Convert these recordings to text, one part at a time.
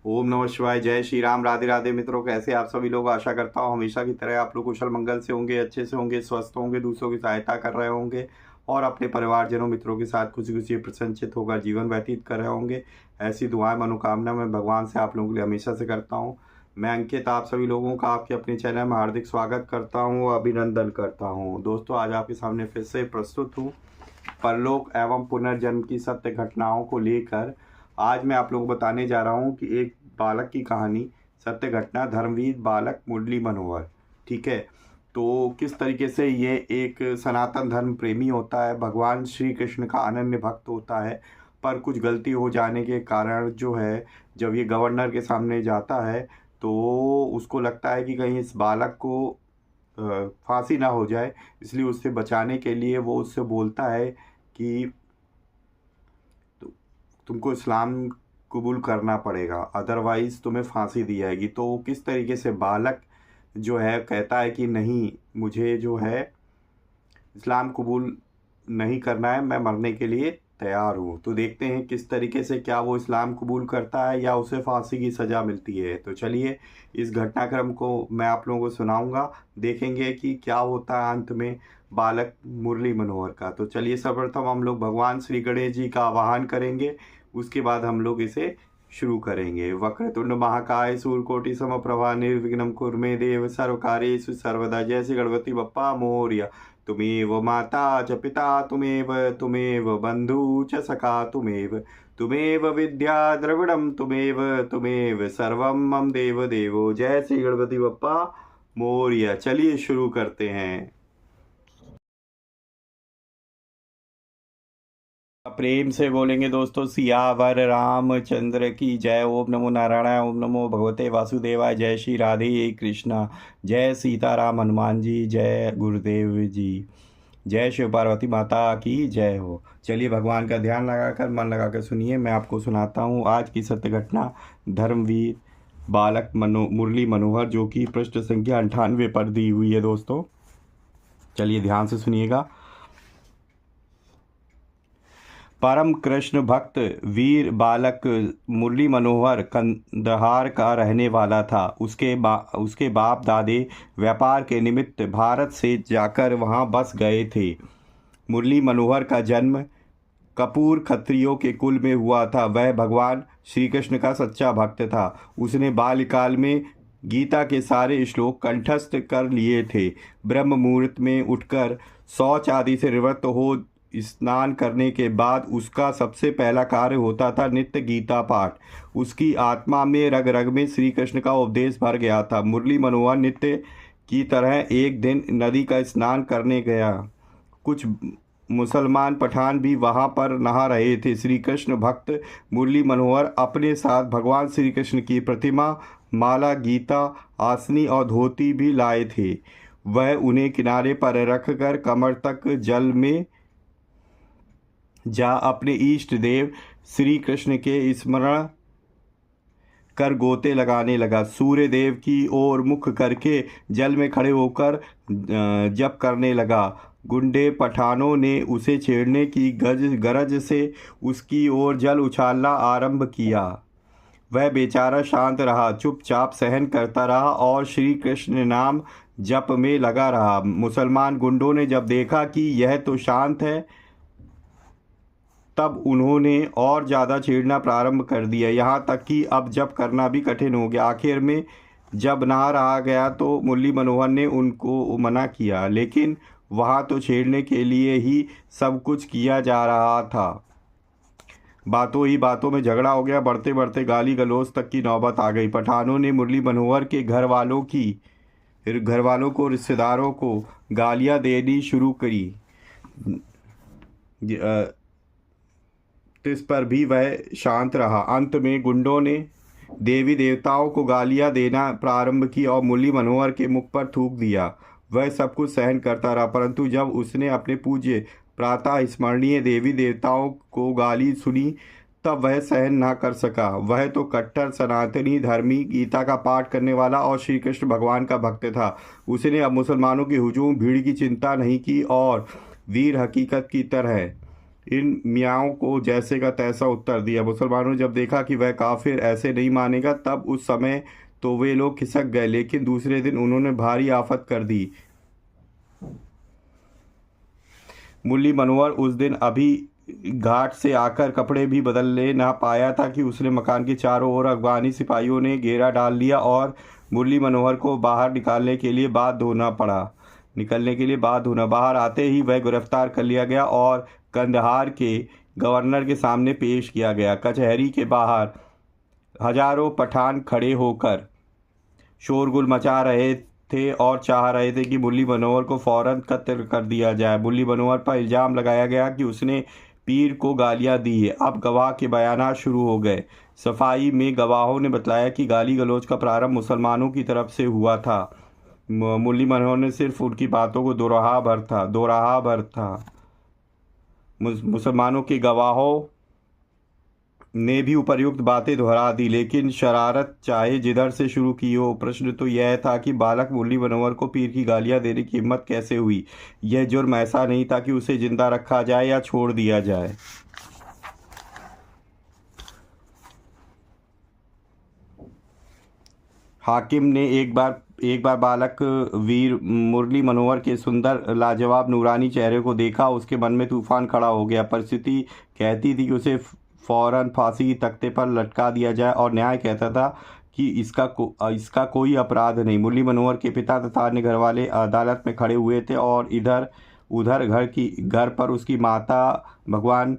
ओम नमः शिवाय। जय श्री राम। राधे राधे मित्रों, कैसे आप सभी लोग। आशा करता हूँ हमेशा की तरह आप लोग कुशल मंगल से होंगे, अच्छे से होंगे, स्वस्थ होंगे, दूसरों की सहायता कर रहे होंगे और अपने परिवारजनों मित्रों के साथ खुशी खुशी प्रसन्नचित होकर जीवन व्यतीत कर रहे होंगे। ऐसी दुआएं मनोकामना मैं भगवान से आप लोगों के लिए हमेशा से करता हूँ। मैं अंकित आप सभी लोगों का आपके अपने चैनल में हार्दिक स्वागत करता हूँ, अभिनंदन करता हूँ। दोस्तों, आज आपके सामने फिर से प्रस्तुत हूँ परलोक एवं पुनर्जन्म की सत्य घटनाओं को लेकर। आज मैं आप लोगों को बताने जा रहा हूँ कि एक बालक की कहानी, सत्य घटना, धर्मवीर बालक मुरली मनोहर। ठीक है, तो किस तरीके से ये एक सनातन धर्म प्रेमी होता है, भगवान श्री कृष्ण का अनन्य भक्त होता है, पर कुछ गलती हो जाने के कारण जो है, जब ये गवर्नर के सामने जाता है तो उसको लगता है कि कहीं इस बालक को फांसी ना हो जाए, इसलिए उससे बचाने के लिए वो उससे बोलता है कि तुमको इस्लाम कबूल करना पड़ेगा, अदरवाइज़ तुम्हें फांसी दी जाएगी। तो किस तरीके से बालक जो है कहता है कि नहीं, मुझे जो है इस्लाम कबूल नहीं करना है, मैं मरने के लिए तैयार हूँ। तो देखते हैं किस तरीके से, क्या वो इस्लाम कबूल करता है या उसे फांसी की सज़ा मिलती है। तो चलिए इस घटनाक्रम को मैं आप लोगों को सुनाऊंगा, देखेंगे कि क्या होता है अंत में बालक मुरली मनोहर का। तो चलिए सर्वप्रथम हम लोग भगवान श्री गणेश जी का आवाहन करेंगे, उसके बाद हम लोग इसे शुरू करेंगे। वक्रतुंड महाकाय सूर्यकोटि समप्रभा निर्विघ्नं कुरु मे देव सर्वकार्येषु सर्वदा। जय श्री गणपति बप्पा मोरया। तुमेव माता च पिता तुमेव, तुमेव बंधु च सखा तुमेव, तुमेव विद्या द्रविड़म तुमेव, तुमेव सर्वम मम देव देवो। जय श्री गणपति बप्पा मोरया। चलिए शुरू करते हैं। प्रेम से बोलेंगे दोस्तों, सियावर रामचंद्र की जय। ओम नमो नारायण, ओम नमो भगवते वासुदेवाय। जय श्री राधे कृष्णा, जय सीताराम हनुमान जी, जय गुरुदेव जी, जय शिव पार्वती माता की जय हो। चलिए भगवान का ध्यान लगाकर मन लगाकर सुनिए, मैं आपको सुनाता हूँ आज की सत्य घटना। धर्मवीर बालक मुरली मनोहर, जो कि पृष्ठ संख्या 98 पर दी हुई है दोस्तों। चलिए ध्यान से सुनिएगा। परम कृष्ण भक्त वीर बालक मुरली मनोहर कंदहार का रहने वाला था। उसके बाप दादे व्यापार के निमित्त भारत से जाकर वहां बस गए थे। मुरली मनोहर का जन्म कपूर खत्रियों के कुल में हुआ था। वह भगवान श्री कृष्ण का सच्चा भक्त था। उसने बाल्यकाल में गीता के सारे श्लोक कंठस्थ कर लिए थे। ब्रह्म मुहूर्त में उठकर शौच आदि से निवृत्त हो स्नान करने के बाद उसका सबसे पहला कार्य होता था नित्य गीता पाठ। उसकी आत्मा में रग रग में श्री कृष्ण का उपदेश भर गया था। मुरली मनोहर नित्य की तरह एक दिन नदी का स्नान करने गया। कुछ मुसलमान पठान भी वहां पर नहा रहे थे। श्री कृष्ण भक्त मुरली मनोहर अपने साथ भगवान श्री कृष्ण की प्रतिमा, माला, गीता, आसनी और धोती भी लाए थे। वह उन्हें किनारे पर रखकर कमर तक जल में जा अपने इष्ट देव श्री कृष्ण के स्मरण कर गोते लगाने लगा। सूर्य देव की ओर मुख करके जल में खड़े होकर जप करने लगा। गुंडे पठानों ने उसे छेड़ने की गरज से उसकी ओर जल उछालना आरंभ किया। वह बेचारा शांत रहा, चुपचाप सहन करता रहा और श्री कृष्ण नाम जप में लगा रहा। मुसलमान गुंडों ने जब देखा कि यह तो शांत है, तब उन्होंने और ज़्यादा छेड़ना प्रारंभ कर दिया, यहाँ तक कि अब जप करना भी कठिन हो गया। आखिर में जब ना रहा गया तो मुरली मनोहर ने उनको मना किया, लेकिन वहाँ तो छेड़ने के लिए ही सब कुछ किया जा रहा था। बातों ही बातों में झगड़ा हो गया। बढ़ते बढ़ते गाली गलौज तक की नौबत आ गई। पठानों ने मुरली मनोहर के घर वालों को, रिश्तेदारों को गालियाँ देनी शुरू करी। इस पर भी वह शांत रहा। अंत में गुंडों ने देवी देवताओं को गालियां देना प्रारंभ की और मुरली मनोहर के मुख पर थूक दिया। वह सब कुछ सहन करता रहा, परंतु जब उसने अपने पूज्य प्रातः स्मरणीय देवी देवताओं को गाली सुनी, तब वह सहन ना कर सका। वह तो कट्टर सनातनी धर्मी, गीता का पाठ करने वाला और श्री कृष्ण भगवान का भक्त था। उसने अब मुसलमानों की हुजूम भीड़ की चिंता नहीं की और वीर हकीकत की तरह इन मियाओं को जैसे का तैसा उत्तर दिया। मुसलमानों ने जब देखा कि वह काफिर ऐसे नहीं मानेगा, तब उस समय तो वे लोग खिसक गए, लेकिन दूसरे दिन उन्होंने भारी आफत कर दी। मुरली मनोहर उस दिन अभी घाट से आकर कपड़े भी बदलने ना पाया था कि उसने मकान के चारों ओर अफगानी सिपाहियों ने घेरा डाल लिया और मुरली मनोहर को बाहर निकलने के लिए बात होना। बाहर आते ही वह गिरफ्तार कर लिया गया और कंदहार के गवर्नर के सामने पेश किया गया। कचहरी के बाहर हजारों पठान खड़े होकर शोरगुल मचा रहे थे और चाह रहे थे कि मुरली मनोहर को फौरन कत्ल कर दिया जाए। मुरली मनोहर पर इल्ज़ाम लगाया गया कि उसने पीर को गालियां दी है। अब गवाह के बयानात शुरू हो गए। सफाई में गवाहों ने बताया कि गाली गलौज का प्रारंभ मुसलमानों की तरफ से हुआ था। मुरली मनोहर ने सिर्फ उनकी बातों को दोराहा भर था। मुसलमानों के गवाहों ने भी उपर्युक्त बातें दोहरा दी, लेकिन शरारत चाहे जिधर से शुरू की हो, प्रश्न तो यह था कि बालक मुरली मनोहर को पीर की गालियां देने की हिम्मत कैसे हुई। यह जुर्म ऐसा नहीं था कि उसे जिंदा रखा जाए या छोड़ दिया जाए। हाकिम ने एक बार बालक वीर मुरली मनोहर के सुंदर लाजवाब नूरानी चेहरे को देखा। उसके मन में तूफान खड़ा हो गया। परिस्थिति कहती थी कि उसे फौरन फांसी की तख्ते पर लटका दिया जाए और न्याय कहता था कि इसका कोई अपराध नहीं। मुरली मनोहर के पिता तथा अन्य घर वाले अदालत में खड़े हुए थे और इधर उधर घर पर उसकी माता भगवान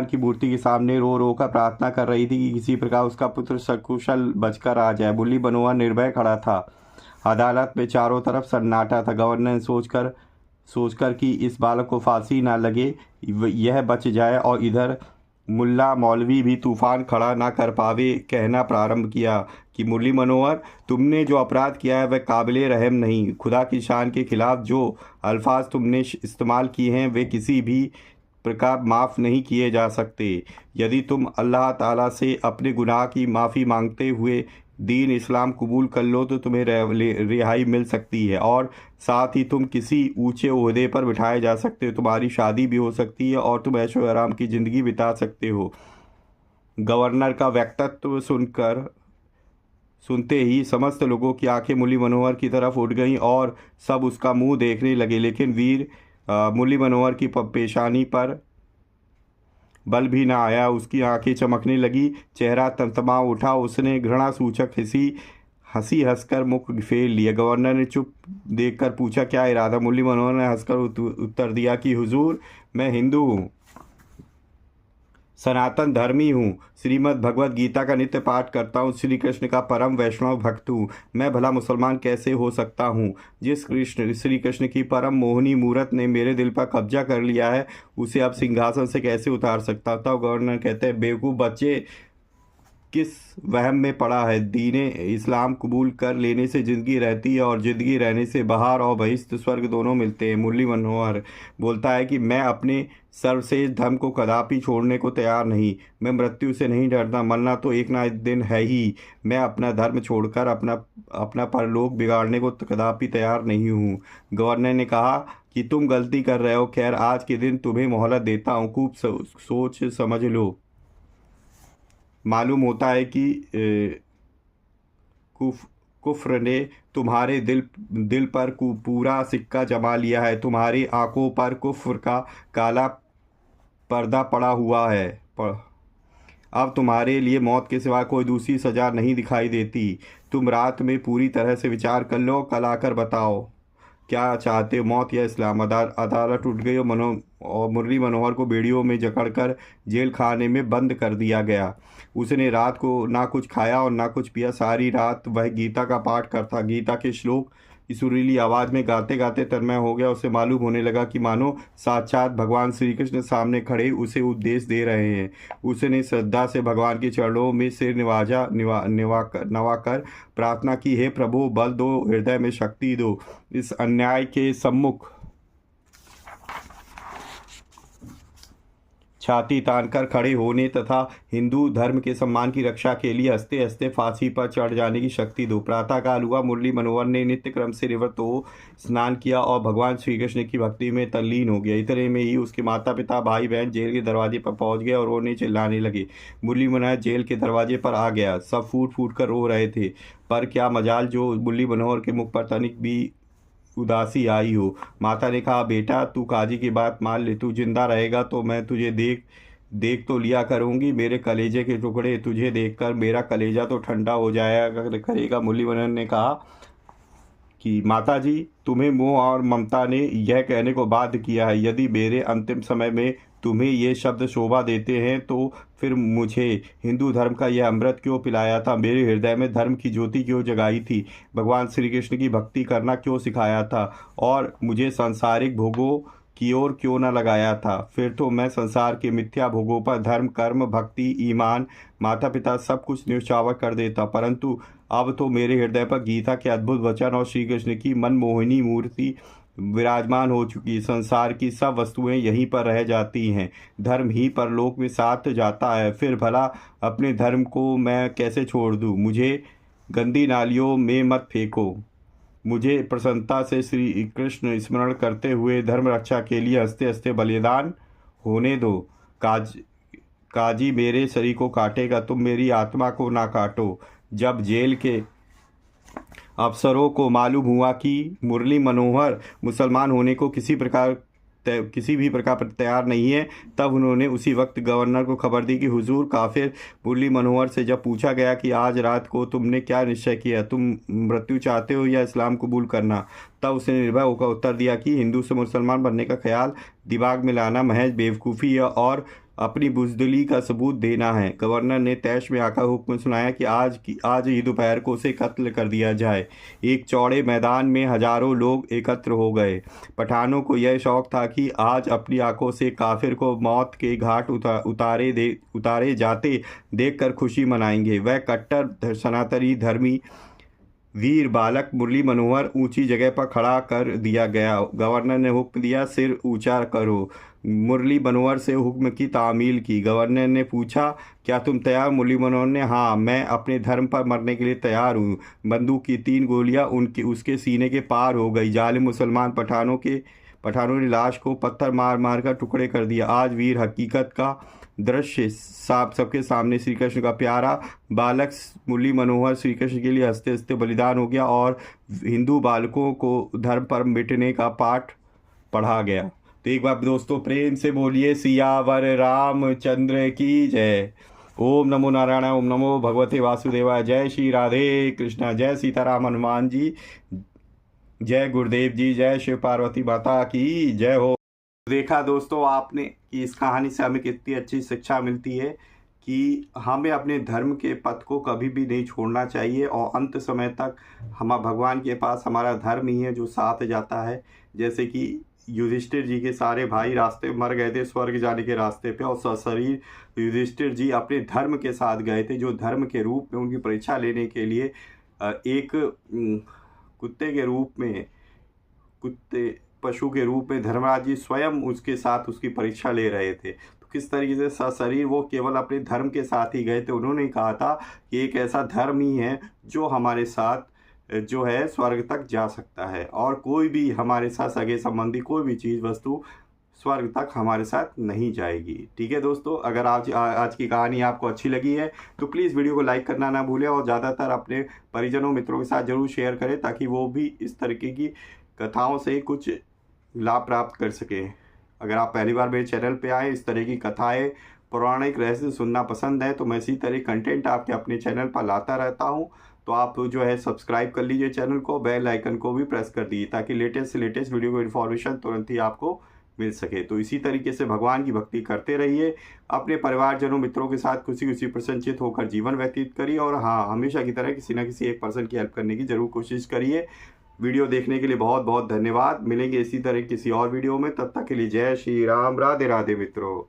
की मूर्ति के सामने रो रो कर प्रार्थना कर रही थी कि किसी प्रकार उसका पुत्र सकुशल बचकर आ जाए। मुरली मनोहर निर्भय खड़ा था। अदालत में चारों तरफ सन्नाटा था। गवर्नर ने सोचकर कि इस बालक को फांसी ना लगे, यह बच जाए, और इधर मुल्ला मौलवी भी तूफान खड़ा ना कर पावे, कहना प्रारंभ किया कि मुरली मनोहर, तुमने जो अपराध किया है वह काबिले रहम नहीं। खुदा की शान के खिलाफ जो अल्फाज तुमने इस्तेमाल किए हैं वे किसी भी प्रकार माफ़ नहीं किए जा सकते। यदि तुम अल्लाह ताला से अपने गुनाह की माफ़ी मांगते हुए दीन इस्लाम कबूल कर लो तो तुम्हें रिहाई मिल सकती है और साथ ही तुम किसी ऊंचे ओहदे पर बिठाए जा सकते हो। तुम्हारी शादी भी हो सकती है और तुम ऐशो आराम की ज़िंदगी बिता सकते हो। गवर्नर का वक्तव्य सुनते ही समस्त लोगों की आंखें मुरली मनोहर की तरफ उठ गईं और सब उसका मुंह देखने लगे, लेकिन वीर मुरली मनोहर की पेशानी पर बल भी ना आया। उसकी आंखें चमकने लगी, चेहरा तमतमा उठा। उसने घृणा सूचक हंसी हंसकर मुख फेर लिया। गवर्नर ने चुप देखकर पूछा, क्या इरादा? मुरली मनोहर ने हंसकर उत्तर दिया कि हुजूर, मैं हिंदू हूँ, सनातन धर्मी हूँ, श्रीमद् भगवत गीता का नित्य पाठ करता हूँ, श्री कृष्ण का परम वैष्णव भक्त हूँ। मैं भला मुसलमान कैसे हो सकता हूँ? जिस श्री कृष्ण की परम मोहनी मूरत ने मेरे दिल पर कब्जा कर लिया है, उसे अब सिंहासन से कैसे उतार सकता था? गवर्नर कहते हैं, बेवकूफ़ बच्चे, किस वहम में पड़ा है? दीने इस्लाम कबूल कर लेने से ज़िंदगी रहती है और ज़िंदगी रहने से बाहर और बहिश्त स्वर्ग दोनों मिलते हैं। मुरली मनोहर बोलता है कि मैं अपने सर्वश्रेष्ठ धर्म को कदापि छोड़ने को तैयार नहीं। मैं मृत्यु से नहीं डरता, मरना तो एक ना एक दिन है ही। मैं अपना धर्म छोड़कर अपना परलोक बिगाड़ने को कदापि तैयार नहीं हूँ। गवर्नर ने कहा कि तुम गलती कर रहे हो। खैर, आज के दिन तुम्हें मोहलत देता हूँ, खूब सोच समझ लो। मालूम होता है कि कुफ्र ने तुम्हारे दिल पर पूरा सिक्का जमा लिया है। तुम्हारी आंखों पर कुफ्र का काला पर्दा पड़ा हुआ है। अब तुम्हारे लिए मौत के सिवा कोई दूसरी सज़ा नहीं दिखाई देती। तुम रात में पूरी तरह से विचार कर लो, कल आकर बताओ क्या चाहते हो, मौत या इस्लाम? अदालत उठ गई और मुरली मनोहर को बेड़ियों में जकड़कर जेल खाने में बंद कर दिया गया। उसने रात को ना कुछ खाया और ना कुछ पिया। सारी रात वह गीता का पाठ करता। गीता के श्लोक की सुरीली आवाज़ में गाते गाते तन्मय हो गया। उसे मालूम होने लगा कि मानो साक्षात भगवान श्री कृष्ण सामने खड़े उसे उपदेश दे रहे हैं। उसने श्रद्धा से भगवान के चरणों में सिर नवाकर प्रार्थना की, हे प्रभु, बल दो, हृदय में शक्ति दो। इस अन्याय के सम्मुख छाती तानकर खड़े होने तथा हिंदू धर्म के सम्मान की रक्षा के लिए हंसते हंसते फांसी पर चढ़ जाने की शक्ति दो। प्रातःकाल हुआ। मुरली मनोहर ने नित्य क्रम से निवृत्त हो स्नान किया और भगवान श्री कृष्ण की भक्ति में तल्लीन हो गया। इतने में ही उसके माता पिता भाई बहन जेल के दरवाजे पर पहुंच गए और रोने चिल्लाने लगे। मुरली मनोहर जेल के दरवाजे पर आ गया। सब फूट फूट कर रो रहे थे, पर क्या मजाल जो मुरली मनोहर के मुख पर तनिक भी उदासी आई हो। माता ने कहा, बेटा तू काजी की बात मान ले, तू जिंदा रहेगा तो मैं तुझे देख तो लिया करूंगी। मेरे कलेजे के टुकड़े तुझे देखकर मेरा कलेजा तो ठंडा हो जाया करेगा। मुरली मनोहर ने कहा कि माता जी, तुम्हें मोह और ममता ने यह कहने को बाध्य किया है। यदि मेरे अंतिम समय में तुम्हें ये शब्द शोभा देते हैं तो फिर मुझे हिंदू धर्म का यह अमृत क्यों पिलाया था? मेरे हृदय में धर्म की ज्योति क्यों जगाई थी? भगवान श्री कृष्ण की भक्ति करना क्यों सिखाया था? और मुझे सांसारिक भोगों की ओर क्यों न लगाया था? फिर तो मैं संसार के मिथ्या भोगों पर धर्म, कर्म, भक्ति, ईमान, माता पिता सब कुछ न्यौछावर कर देता। परंतु अब तो मेरे हृदय पर गीता के अद्भुत वचन और श्री कृष्ण की मनमोहिनी मूर्ति विराजमान हो चुकी। संसार की सब वस्तुएं यहीं पर रह जाती हैं। धर्म ही परलोक में साथ जाता है। फिर भला अपने धर्म को मैं कैसे छोड़ दूं? मुझे गंदी नालियों में मत फेंको। मुझे प्रसन्नता से श्री कृष्ण स्मरण करते हुए धर्म रक्षा के लिए हंसते हंसते बलिदान होने दो। काजी मेरे शरीर को काटेगा, तुम मेरी आत्मा को ना काटो। जब जेल के अफसरों को मालूम हुआ कि मुरली मनोहर मुसलमान होने को किसी भी प्रकार पर तैयार नहीं है, तब उन्होंने उसी वक्त गवर्नर को खबर दी कि हुजूर काफिर मुरली मनोहर से जब पूछा गया कि आज रात को तुमने क्या निश्चय किया, तुम मृत्यु चाहते हो या इस्लाम कबूल करना, तब उसने निर्भय होकर उत्तर दिया कि हिंदू से मुसलमान बनने का ख्याल दिमाग में लाना महज बेवकूफ़ी है और अपनी बुजदिली का सबूत देना है। गवर्नर ने तैश में आकर हुक्म सुनाया कि आज ही दोपहर को उसे कत्ल कर दिया जाए। एक चौड़े मैदान में हजारों लोग एकत्र हो गए। पठानों को यह शौक था कि आज अपनी आंखों से काफिर को मौत के घाट उतारे जाते देखकर खुशी मनाएंगे। वह कट्टर सनातनी धर्मी वीर बालक मुरली मनोहर ऊंची जगह पर खड़ा कर दिया गया। गवर्नर ने हुक्म दिया, सिर ऊंचा करो। मुरली मनोहर से हुक्म की तामील की। गवर्नर ने पूछा, क्या तुम तैयार? मुरली मनोहर ने, हाँ, मैं अपने धर्म पर मरने के लिए तैयार हूँ। बंदूक की 3 गोलियां उसके सीने के पार हो गई। जालिम मुसलमान पठानों ने लाश को पत्थर मार मार कर टुकड़े कर दिया। आज वीर हकीकत का दृश्य सबके सामने। श्री कृष्ण का प्यारा बालक मुरली मनोहर श्री कृष्ण के लिए हंसते हंसते बलिदान हो गया और हिंदू बालकों को धर्म पर मिटने का पाठ पढ़ा गया। तो एक बार दोस्तों प्रेम से बोलिए सियावर रामचंद्र की जय। ओम नमो नारायण, ओम नमो भगवते वासुदेवाय। जय श्री राधे कृष्णा, जय सीताराम हनुमान जी, जय गुरुदेव जी, जय शिव पार्वती माता की जय हो। देखा दोस्तों आपने कि इस कहानी से हमें कितनी अच्छी शिक्षा मिलती है कि हमें अपने धर्म के पथ को कभी भी नहीं छोड़ना चाहिए और अंत समय तक हम भगवान के पास हमारा धर्म ही है जो साथ जाता है। जैसे कि युधिष्ठिर जी के सारे भाई रास्ते मर गए थे स्वर्ग जाने के रास्ते पे, और सशरीर युधिष्ठिर जी अपने धर्म के साथ गए थे, जो धर्म के रूप में उनकी परीक्षा लेने के लिए एक कुत्ते के रूप में पशु के रूप में धर्मराज जी स्वयं उसके साथ उसकी परीक्षा ले रहे थे। तो किस तरीके से सशरीर वो केवल अपने धर्म के साथ ही गए थे। उन्होंने कहा था कि एक ऐसा धर्म ही है जो हमारे साथ जो है स्वर्ग तक जा सकता है, और कोई भी हमारे साथ सगे संबंधी कोई भी चीज़ वस्तु स्वर्ग तक हमारे साथ नहीं जाएगी। ठीक है दोस्तों, अगर आज की कहानी आपको अच्छी लगी है तो प्लीज़ वीडियो को लाइक करना ना भूलें और ज़्यादातर अपने परिजनों मित्रों के साथ ज़रूर शेयर करें ताकि वो भी इस तरीके की कथाओं से कुछ लाभ प्राप्त कर सकें। अगर आप पहली बार मेरे चैनल पे आए, इस तरह की कथाएं, पौराणिक रहस्य सुनना पसंद है तो मैं इसी तरह कंटेंट आपके अपने चैनल पर लाता रहता हूं। तो आप जो है सब्सक्राइब कर लीजिए चैनल को, बेल आइकन को भी प्रेस कर दीजिए ताकि लेटेस्ट से लेटेस्ट वीडियो को इन्फॉर्मेशन तुरंत ही आपको मिल सके। तो इसी तरीके से भगवान की भक्ति करते रहिए, अपने परिवारजनों मित्रों के साथ खुशी खुशी प्रसन्नचित होकर जीवन व्यतीत करिए, और हाँ, हमेशा की तरह किसी न किसी एक पर्सन की हेल्प करने की जरूर कोशिश करिए। वीडियो देखने के लिए बहुत बहुत धन्यवाद। मिलेंगे इसी तरह किसी और वीडियो में, तब तक के लिए जय श्री राम, राधे राधे मित्रों।